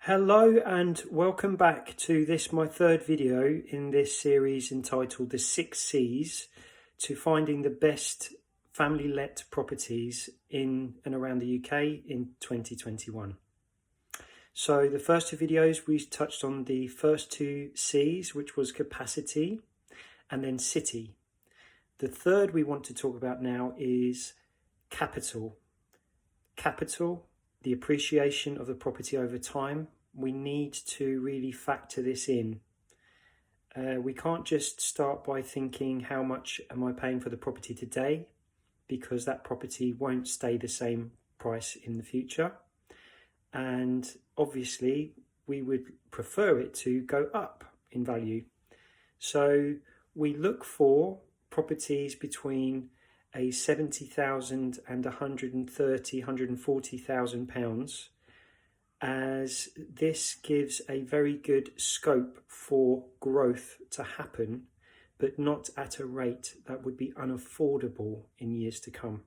Hello and welcome back to my third video in this series entitled the 6C's to finding the best family let properties in and around the UK in 2021. So the first two videos we touched on the first two C's, which was capacity and then city. The third we want to talk about now is capital. Capital, the appreciation of the property over time. We need to really factor this in. We can't just start by thinking how much am I paying for the property today, because that property won't stay the same price in the future. And obviously we would prefer it to go up in value. So we look for properties between a 70,000 and 130,000, 140,000 pounds, as this gives a very good scope for growth to happen, but not at a rate that would be unaffordable in years to come.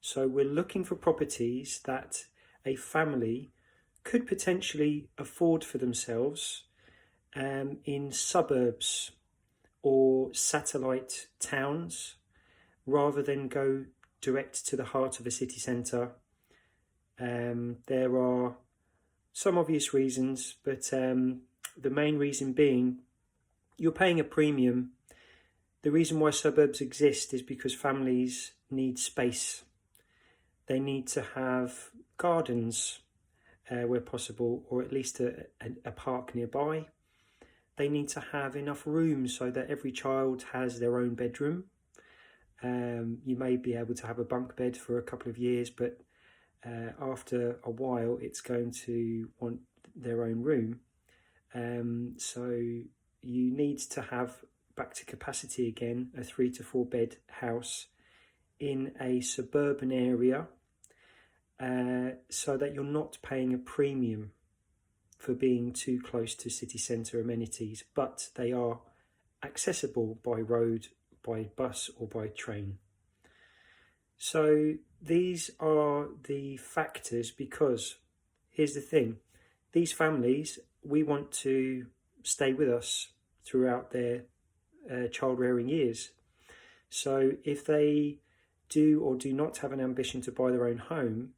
So we're looking for properties that a family could potentially afford for themselves in suburbs or satellite towns, rather than go direct to the heart of a city centre. There are some obvious reasons, but the main reason being you're paying a premium. The reason why suburbs exist is because families need space. They need to have gardens where possible, or at least a park nearby. They need to have enough room so that every child has their own bedroom. You may be able to have a bunk bed for a couple of years, but after a while it's going to want their own room. So you need to have, back to capacity again, a 3 to 4 bed house in a suburban area, so that you're not paying a premium for being too close to city centre amenities, but they are accessible by road, by bus or by train. So these are the factors, because here's the thing, these families, we want to stay with us throughout their child rearing years. So if they do or do not have an ambition to buy their own home,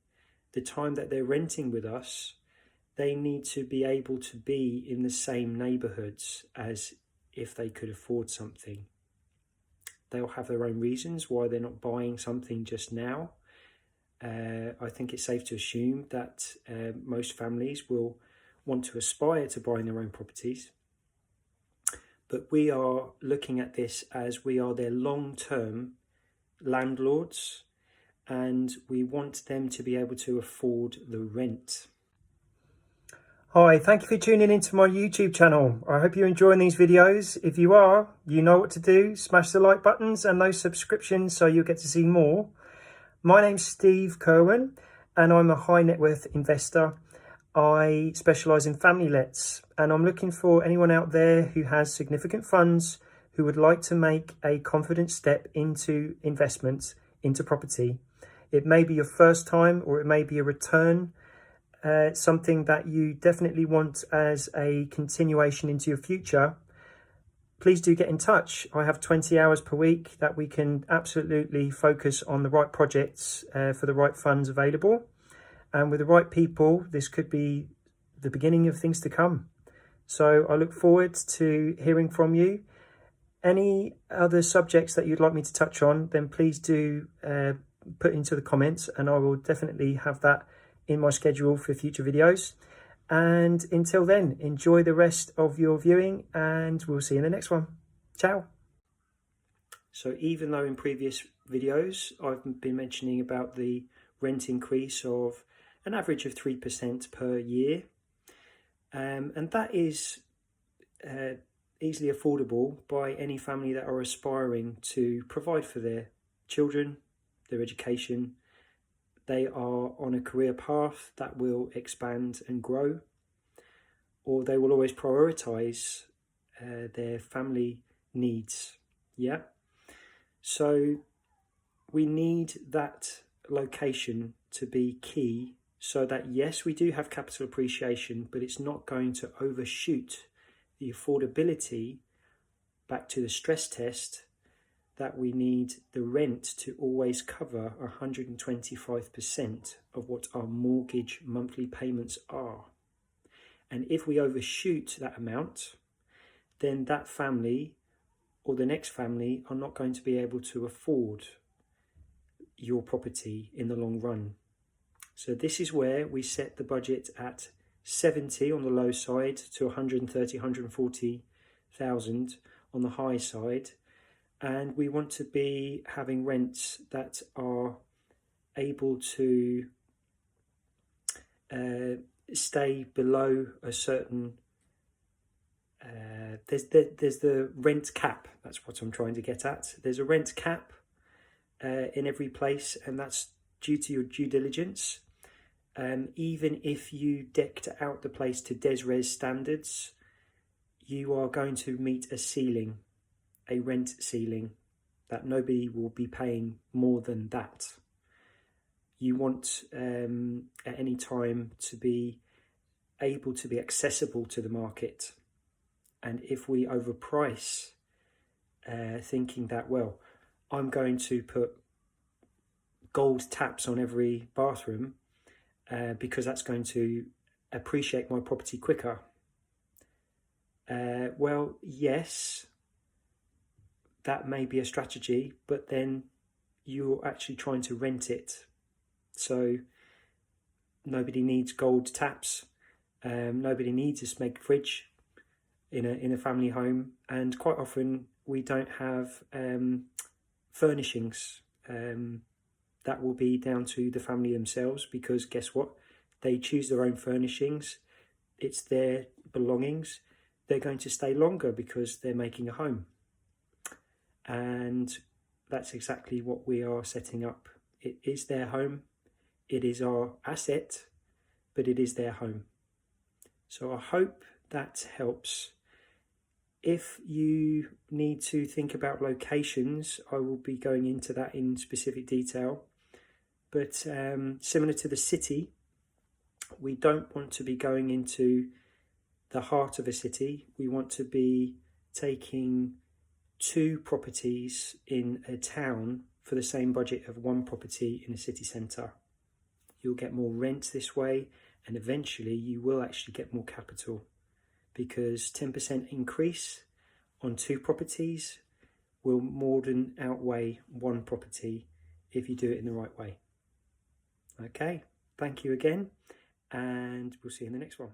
the time that they're renting with us, they need to be able to be in the same neighbourhoods as if they could afford something. They'll have their own reasons why they're not buying something just now. I think it's safe to assume that most families will want to aspire to buying their own properties. But we are looking at this as we are their long-term landlords, and we want them to be able to afford the rent. Hi, thank you for tuning into my YouTube channel. I hope you're enjoying these videos. If you are, you know what to do. Smash the like buttons and those subscriptions so you'll get to see more. My name's Steve Kirwan and I'm a high net worth investor. I specialise in family lets, and I'm looking for anyone out there who has significant funds who would like to make a confident step into investments into property. It may be your first time, or it may be a return. Something that you definitely want as a continuation into your future. Please do get in touch. I have 20 hours per week that we can absolutely focus on the right projects for the right funds available. And with the right people, this could be the beginning of things to come. So I look forward to hearing from you. Any other subjects that you'd like me to touch on, then please do put into the comments, and I will definitely have that in my schedule for future videos. And until then, enjoy the rest of your viewing, and we'll see you in the next one. Ciao. So even though in previous videos I've been mentioning about the rent increase of an average of 3% per year, and that is easily affordable by any family that are aspiring to provide for their children, their education. They are on a career path that will expand and grow, or they will always prioritise their family needs. Yeah. So we need that location to be key so that yes, we do have capital appreciation, but it's not going to overshoot the affordability back to the stress test that we need the rent to always cover 125% of what our mortgage monthly payments are. And if we overshoot that amount, then that family or the next family are not going to be able to afford your property in the long run. So this is where we set the budget at 70 on the low side to 130, 140,000 on the high side. And we want to be having rents that are able to stay below a certain, there's the rent cap, that's what I'm trying to get at. There's a rent cap in every place, and that's due to your due diligence. Even if you decked out the place to DesRes standards, you are going to meet a ceiling, a rent ceiling, that nobody will be paying more than that. You want at any time to be able to be accessible to the market. And if we overprice, thinking that, well, I'm going to put gold taps on every bathroom because that's going to appreciate my property quicker. Well, yes, that may be a strategy, but then you're actually trying to rent it. So nobody needs gold taps. Nobody needs a smeg fridge in a family home, and quite often we don't have furnishings. That will be down to the family themselves, because guess what? They choose their own furnishings. It's their belongings. They're going to stay longer because they're making a home. And that's exactly what we are setting up. It is their home. It is our asset, but it is their home. So I hope that helps. If you need to think about locations, I will be going into that in specific detail. But similar to the city, we don't want to be going into the heart of a city. We want to be taking 2 properties in a town for the same budget of 1 property in a city centre. You'll get more rent this way, and eventually you will actually get more capital, because 10% increase on 2 properties will more than outweigh 1 property if you do it in the right way. Okay, thank you again, and we'll see you in the next one.